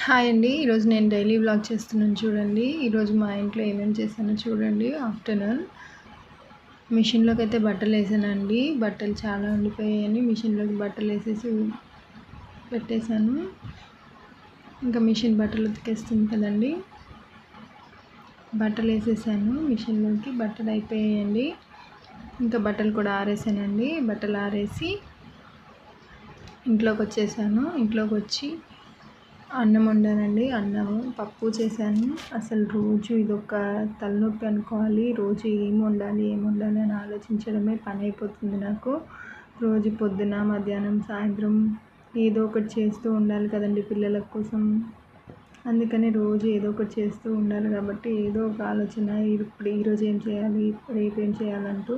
Hi అండి. ఈరోజు నేను డైలీ వ్లాగ్ చేస్తున్నాను చూడండి. ఈరోజు మా ఇంట్లో ఏమేమి చేశానో చూడండి. ఆఫ్టర్నూన్ మిషన్లోకి అయితే బట్టలు వేసానండి. బట్టలు చాలా ఉండిపోయాయని మిషన్లోకి బట్టలు వేసేసి పెట్టేశాను. ఇంకా మిషన్ బట్టలు ఉతికేస్తుంది కదండి. బట్టలు వేసేసాను మిషన్లోకి. బట్టలు అయిపోయాయండి. ఇంకా బట్టలు కూడా ఆరేసానండి. బట్టలు ఆరేసి ఇంట్లోకి వచ్చేసాను. ఇంట్లోకి వచ్చి అన్నం వండానండి. అన్నము పప్పు చేశాను. అసలు రోజు ఇదొక తలనొప్పి అనుకోవాలి. రోజు ఏం వండాలి అని ఆలోచించడమే పని అయిపోతుంది నాకు. రోజు పొద్దున మధ్యాహ్నం సాయంత్రం ఏదో ఒకటి చేస్తూ ఉండాలి కదండి పిల్లల కోసం. అందుకని రోజు ఏదో ఒకటి చేస్తూ ఉండాలి కాబట్టి ఏదో ఒక ఆలోచన ఇప్పుడు ఈరోజు ఏం చేయాలి, రేపు ఏం చేయాలంటూ.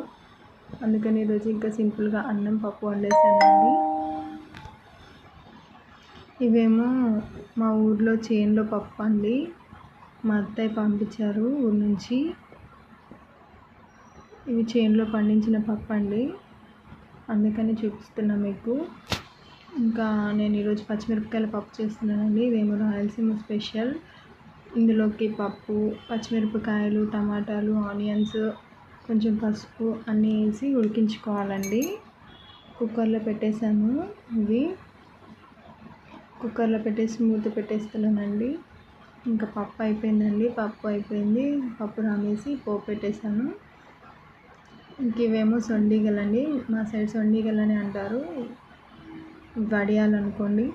అందుకని ఈరోజు ఇంకా సింపుల్గా అన్నం పప్పు వండేసానండి. ఇవేమో మా ఊర్లో చేనులో పప్పు అండి. మా అత్తయ్య పంపించారు ఊరు నుంచి. ఇవి చేనులో పండించిన పప్పు అండి. అందుకని చూపిస్తున్నా మీకు. ఇంకా నేను ఈరోజు పచ్చిమిరపకాయల పప్పు చేస్తున్నానండి. ఇదేమో రాయలసీమ స్పెషల్. ఇందులోకి పప్పు, పచ్చిమిరపకాయలు, టమాటాలు, ఆనియన్స్, కొంచెం పసుపు అన్నీ వేసి ఉడికించుకోవాలండి. కుక్కర్లో పెట్టేశాను. ఇవి కుక్కర్లో పెట్టేసి మూత పెట్టేస్తున్నానండి. ఇంకా పప్పు అయిపోయిందండి. పప్పు అయిపోయింది. పప్పు రామేసి పోపు పెట్టేశాను. ఇంక ఇవేమో సొండిగలండి. మా సైడ్ సొండిగలని అంటారు. వడియాలు అనుకోండి.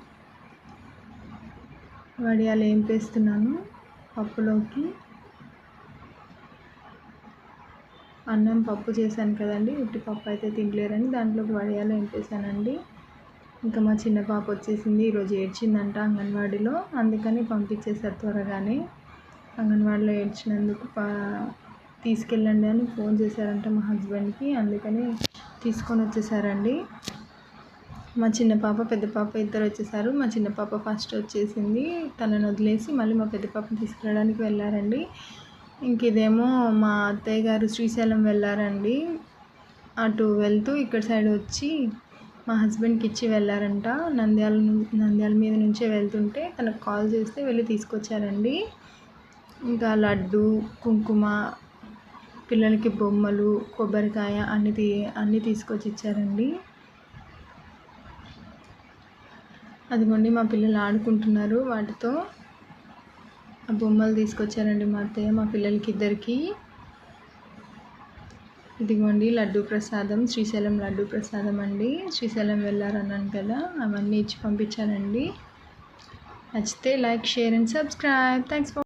వడియాలు వేంపేస్తున్నాను పప్పులోకి. అన్నం పప్పు చేశాను కదండి. ఉట్టి పప్పు అయితే తినలేరని దాంట్లోకి వడియాలు వేంపేశానండి. ఇంకా మా చిన్న పాప వచ్చేసింది. ఈరోజు ఏడ్చిందంట అంగన్వాడీలో. అందుకని పంపించేశారు త్వరగానే. అంగన్వాడీలో ఏడ్చినందుకు తీసుకెళ్ళండి అని ఫోన్ చేశారంట మా హస్బెండ్కి. అందుకని తీసుకొని వచ్చేసారండి. మా చిన్న పాప పెద్ద పాప ఇద్దరు వచ్చేసారు. మా చిన్న పాప ఫస్ట్ వచ్చేసింది. తనను వదిలేసి మళ్ళీ మా పెద్ద పాపను తీసుకెళ్ళడానికి వెళ్ళారండి. ఇంక ఇదేమో మా అత్తయ్య గారు శ్రీశైలం వెళ్ళారండి. అటు వెళ్తూ ఇక్కడ సైడ్ వచ్చి మా హస్బెండ్కి ఇచ్చి వెళ్ళారంట. నంద్యాల మీద నుంచే వెళ్తుంటే తనకు కాల్ చేస్తే వెళ్ళి తీసుకొచ్చారండి. ఇంకా లడ్డు, కుంకుమ, పిల్లలకి బొమ్మలు, కొబ్బరికాయ అన్నీ తీసుకొచ్చి ఇచ్చారండి. అదిగోండి మా పిల్లలు ఆడుకుంటున్నారు వాటితో. ఆ బొమ్మలు తీసుకొచ్చారండి మా అత్తయ్య మా పిల్లలకి ఇద్దరికి. ఇదిగోండి లడ్డు ప్రసాదం, శ్రీశైలం లడ్డు ప్రసాదం అండి. శ్రీశైలం వెళ్ళారన్నాను కదా, అవన్నీ ఇచ్చి పంపించానండి. నచ్చితే like, share and subscribe. Thanks for